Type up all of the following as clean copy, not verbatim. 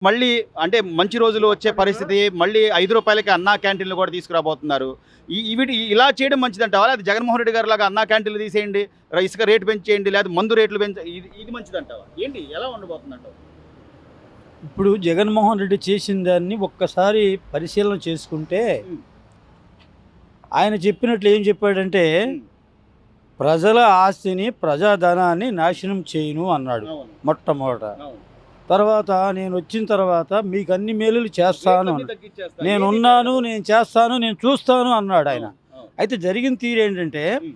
మళ్ళీ అంటే మంచి రోజులు వచ్చే పరిస్థితి మళ్ళీ రూ. 5కి అన్నా క్యాంటీన్లు కూడా తీసుకురాబోతున్నారు. వీటి ఇలా చేయడం మంచిదంటావా? లేదా జగన్మోహన్ రెడ్డి గారిలాగా అన్నా క్యాంటీన్లు తీసేయండి, ఇసుక రేటు పెంచేయండి, లేదా మందు రేట్లు ఇది మంచిదంటావా? ఏంటి ఎలా ఉండబోతుందంటావు? ఇప్పుడు జగన్మోహన్ రెడ్డి చేసిన దాన్ని ఒక్కసారి పరిశీలన చేసుకుంటే హ్మ్. ఆయన చెప్పినట్లు ఏం చెప్పాడంటే హ్మ్. ప్రజల ఆస్తిని ప్రజాధనాన్ని నాశనం చేయను అన్నాడు అవును. మొట్టమొదట. అవును. తర్వాత నేను వచ్చిన తర్వాత మీకు అన్ని మేలులు చేస్తాను రేట్లన్నీ అన్నాడు. తగ్గించేస్తా. నేనున్నాను, నేను చేస్తాను, నేను చూస్తాను అన్నాడు ఆయన. అవును. అవును. అయితే జరిగిన తీరు ఏంటంటే హ్మ్.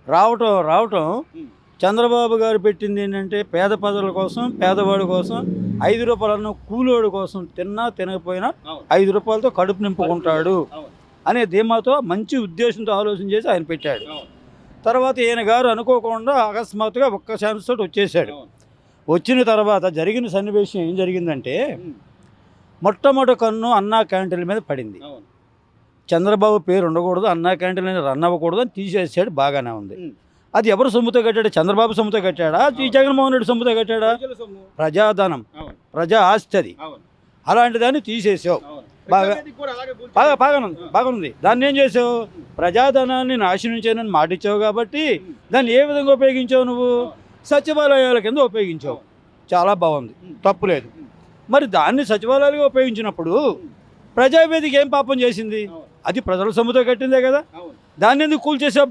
రావటం హ్మ్. చంద్రబాబు గారు పెట్టింది ఏంటంటే పేద ప్రజల కోసం, పేదవాడి కోసం, రూ. 5 కూలోడు కోసం తిన్నా తినకపోయినా అవును. రూపాయలతో కడుపు నింపుకుంటాడు అవును. అనే ధీమాతో మంచి ఉద్దేశంతో ఆలోచన చేసి ఆయన పెట్టాడు. అవును. తర్వాత ఈయన గారు అనుకోకుండా అకస్మాత్తుగా ఒక్క ఛాన్స్ తోటి వచ్చేసాడు. అవును. వచ్చిన తర్వాత జరిగిన సన్నివేశం ఏం జరిగిందంటే హ్మ్. మొట్టమొదటి కన్ను అన్నా క్యాంటీన్ల మీద పడింది. అవును. చంద్రబాబు పేరు ఉండకూడదు, అన్నా క్యాంటీన్ అనేది రన్ అవ్వకూడదు అని తీసేసాడు. బాగానే ఉంది. హ్మ్. అది ఎవరు సొమ్ముతో కట్టాడు? చంద్రబాబు సొమ్ముతో కట్టాడా? ఈ జగన్మోహన్ రెడ్డి సొమ్ముతో కట్టాడా? ప్రజల సొమ్ము. ప్రజాధనం, అవును. ప్రజా ఆస్తి అది. అవును. అలాంటి దాన్ని తీసేసావు. అవును. బాగా ప్రజావేదిక కూడా అలాగే కూల్చేశారు. బాగానుంది. దాన్ని ఏం చేసావు? ప్రజాధనాన్ని నాశనం చేయనని మాట ఇచ్చావు కాబట్టి హ్మ్. దాన్ని ఏ విధంగా ఉపయోగించావు నువ్వు? అవును. సచివాలయాల కింద ఉపయోగించావు. అవును. చాలా బాగుంది, హ్మ్. తప్పులేదు. హ్మ్. మరి దాన్ని సచివాలయాలుగా ఉపయోగించినప్పుడు ప్రజావేదిక ఏం పాపం చేసింది? అవును. అది ప్రజల సొమ్ముతో కట్టిందే కదా. అవును. దాన్ని ఎందుకు కూల్చేసావు?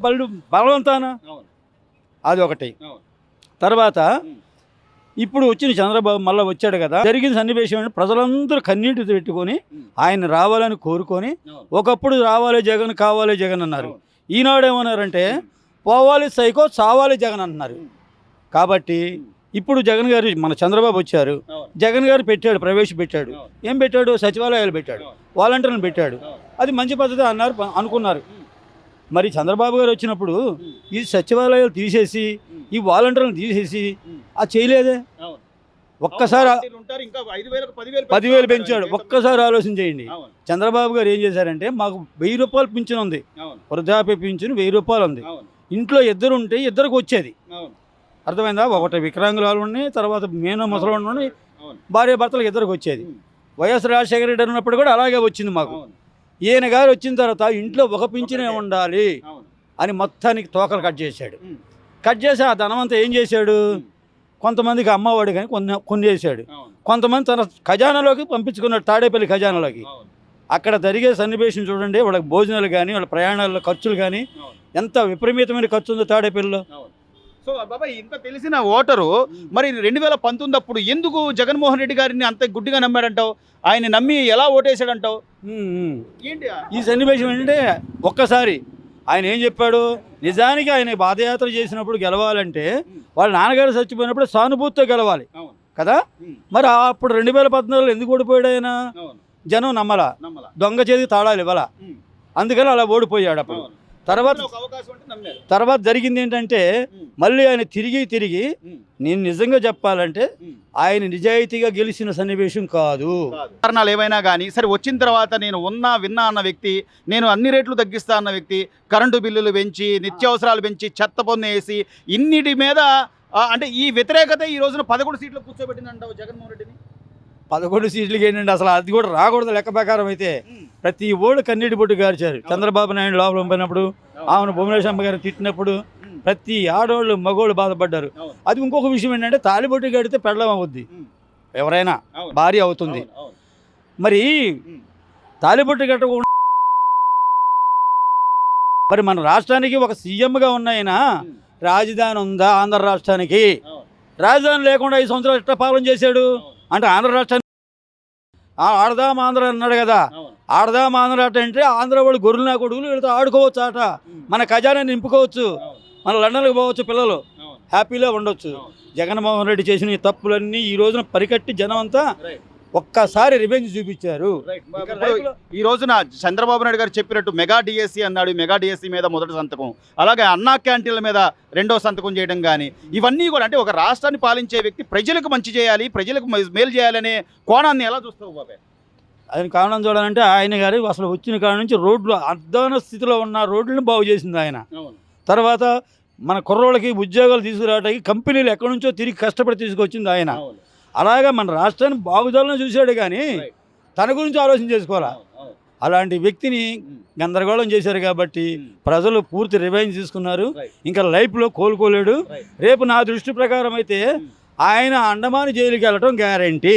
బలవంతానా? అవును. అది ఒకటి. అవును. తర్వాత హ్మ్. ఇప్పుడు వచ్చిన చంద్రబాబు మళ్ళీ వచ్చాడు కదా. జరిగిన సన్నివేశం అంటే ప్రజలందరూ కన్నీటి పెట్టుకొని హ్మ్. ఆయన రావాలని కోరుకొని అవును. ఒకప్పుడు రావాలి జగన్, కావాలి జగన్ అన్నారు. అవును. ఈనాడు ఏమన్నారంటే హ్మ్. పోవాలి సైకో, చావాలి జగన్ అంటున్నారు. హ్మ్. కాబట్టి హ్మ్. ఇప్పుడు జగన్ గారు, మన చంద్రబాబు వచ్చారు, అవును. జగన్ గారు పెట్టాడు, ప్రవేశపెట్టాడు. అవును. ఏం పెట్టాడు? సచివాలయాలు పెట్టాడు, అవును. వాలంటీర్లను పెట్టాడు. అవును. అది మంచి పద్ధతి అన్నారు, అనుకున్నారు. హ్మ్. మరి చంద్రబాబు గారు వచ్చినప్పుడు హ్మ్. ఈ సచివాలయాలు తీసేసి హ్మ్. ఈ వాలంటీర్లను తీసేసి హ్మ్. అది చేయలేదే. అవును. ఒక్కసారి వాలంటీర్లు ఉంటారు. ఇంకా 5,000కు 10,000 10,000 పెంచుతా పెంచాడు. ఉన్నారు. ఒక్కసారి ఆలోచన చేయండి. అవును. చంద్రబాబు గారు ఏం చేశారంటే మాకు రూ. 1,000 పింఛన్ ఉంది, అవును. వృద్ధాప్య పింఛను రూ. 1,000 ఉంది. అవును. ఇంట్లో ఇద్దరు ఉంటే ఇద్దరికి వచ్చేది. అవును. అర్థమైందా? ఒకటి వికలాంగురాలు ఉండి, తర్వాత మేనో ముసలోడు ఉండి, అవును. భార్య భర్తలకు ఇద్దరికి వచ్చేది. హ్మ్. వైఎస్ రాజశేఖర రెడ్డి ఉన్నప్పుడు కూడా అలాగే వచ్చింది మాకు. అవును. ఈయన గారు వచ్చిన తర్వాత ఇంట్లో ఒక పింఛనే ఉండాలి అవును. అని మొత్తానికి తోకలు కట్ చేశాడు. హ్మ్. కట్ చేసి ఆ ధనమంతా ఏం చేశాడు? హ్మ్. కొంతమందికి అమ్మఒడి కానీ కొన్నేసాడు. అవును. కొంతమంది తన ఖజానాలోకి పంపించుకున్నాడు, తాడేపల్లి ఖజానాలోకి. అవును. అక్కడ జరిగే సన్నివేశం చూడండి. వాళ్ళకి భోజనాలు కానీ, వాళ్ళ ప్రయాణాల ఖర్చులు కానీ అవును. ఎంత విపరీతమైన ఖర్చు ఉందో తాడేపల్లిలో. అవును. సో బాబాయ్ ఇంత తెలిసిన ఓటరు మరి 2019 అప్పుడు ఎందుకు జగన్మోహన్ రెడ్డి గారిని అంత గుడ్డిగా నమ్మాడంటావు? ఆయన నమ్మి ఎలా ఓటేశాడంటావు? ఏంటి ఈ సన్నివేశం ఏంటంటే ఒక్కసారి ఆయన ఏం చెప్పాడు? నిజానికి ఆయన పాదయాత్ర చేసినప్పుడు గెలవాలంటే వాళ్ళ నాన్నగారు చచ్చిపోయినప్పుడు సానుభూతితో గెలవాలి అవును. కదా. హ్మ్. మరి అప్పుడు 2014 ఎందుకు ఓడిపోయాడు ఆయన? అవును. జనం నమ్మలా, నమ్మలా. దొంగ చేతికి తాళాలు ఇవ్వాల, హ్మ్. అందుకని అలా ఓడిపోయాడు. అప్పుడు అవును. తర్వాత ఒక అవకాశం అంటే నమ్మారు. తర్వాత జరిగింది ఏంటంటే హ్మ్. మళ్ళీ ఆయన తిరిగి హ్మ్. నేను నిజంగా చెప్పాలంటే హ్మ్. ఆయన నిజాయితీగా గెలిచిన సన్నివేశం కాదు. కారణాలు ఏవైనా కానీ సరే వచ్చిన తర్వాత నేను విన్నా అన్న వ్యక్తి, నేను అన్ని రేట్లు తగ్గిస్తా అన్న వ్యక్తి, కరెంటు బిల్లులు పెంచి, నిత్యావసరాలు పెంచి, చెత్త పన్ను వేసి ఇన్నిటి మీద అంటే ఈ వ్యతిరేకత ఈ రోజున 11 సీట్లు కూర్చోబెట్టిందంటావు జగన్మోహన్ రెడ్డిని? 11 సీట్లకి ఏంటంటే అసలు అది కూడా రాకూడదు లెక్క ప్రకారం. అయితే ప్రతి ఓళ్ళు కన్నీటి బొట్టు గార్చారు. చంద్రబాబు నాయుడు లోపల పోయినప్పుడు, ఆమెను భువనేశ్వరమ్మ గారు తిట్టినప్పుడు ప్రతి ఆడవాళ్ళు మగోళ్ళు బాధపడ్డారు. అవును. అది ఇంకొక విషయం ఏంటంటే తాలిబొట్టు కడితే పెళ్ళం అవుద్ది, హ్మ్. ఎవరైనా అవును. భార్య అవుతుంది. అవును. అవును. మరి హ్మ్. తాలిబొట్టు కట్టకుండా మరి మన రాష్ట్రానికి ఒక సీఎంగా ఉన్న ఆయన హ్మ్. రాజధాని ఉందా ఆంధ్ర రాష్ట్రానికి? అవును. రాజధాని లేకుండా 5 సంవత్సరాలు ఎట్లా పాలన చేశాడు? అవును. అంటే ఆంధ్ర రాష్ట్రానికి ఆడదాం ఆంధ్ర అన్నాడు కదా. అవును. ఆడదాం ఆంధ్ర ఆట అంటే ఆంధ్ర వాళ్ళు గొర్రెలు నా కొడుకులు వీళ్ళతో ఆడుకోవచ్చు ఆట, హ్మ్. మన ఖజానా నింపుకోవచ్చు, అవును. మన లండన్కి పోవచ్చు, పిల్లలు అవును. హ్యాపీగా ఉండొచ్చు. అవును. జగన్మోహన్ రెడ్డి చేసిన ఈ తప్పులన్నీ ఈ రోజున పరికట్టి జనం అంతా రైట్. ఒక్కసారి రివెంజ్ చూపించారు. రైట్. ఇక్కడ ఇప్పుడు రైతులు- ఈ రోజున చంద్రబాబు నాయుడు గారు చెప్పినట్టు మెగా డిఎస్సి అన్నాడు. మెగా డిఎస్సి మీద మొదటి సంతకం, అలాగే అన్నా క్యాంటీన్ల మీద రెండో సంతకం చేయడం కానీ ఇవన్నీ కూడా అంటే ఒక రాష్ట్రాన్ని పాలించే వ్యక్తి ప్రజలకు మంచి చేయాలి, ప్రజలకు మేలు చేయాలనే కోణాన్ని ఎలా చూస్తావు బాబాయ్? ఆయన కారణం చూడాలంటే ఆయన గారు అసలు వచ్చిన కాడ నుంచి రోడ్లు అధ్వాన స్థితిలో ఉన్న రోడ్లను బాగు చేసింది ఆయన. అవును. తర్వాత మన కుర్రోళ్ళకి ఉద్యోగాలు తీసుకురావడానికి కంపెనీలు ఎక్కడి నుంచో తిరిగి కష్టపడి తీసుకొచ్చింది ఆయన. అవును. అలాగా మన రాష్ట్రాన్ని బాగుదలను చూశాడు కానీ Right. తన గురించి ఆలోచన చేసుకోవాలా. అలాంటి వ్యక్తిని గందరగోళం చేశారు కాబట్టి ప్రజలు పూర్తి రివెంజ్ తీసుకున్నారు. Right. ఇంకా లైఫ్లో కోలుకోలేడు. Right. రేపు నా దృష్టి ప్రకారం అయితే ఆయన అండమాన్ జైలుకి వెళ్ళటం గ్యారంటీ.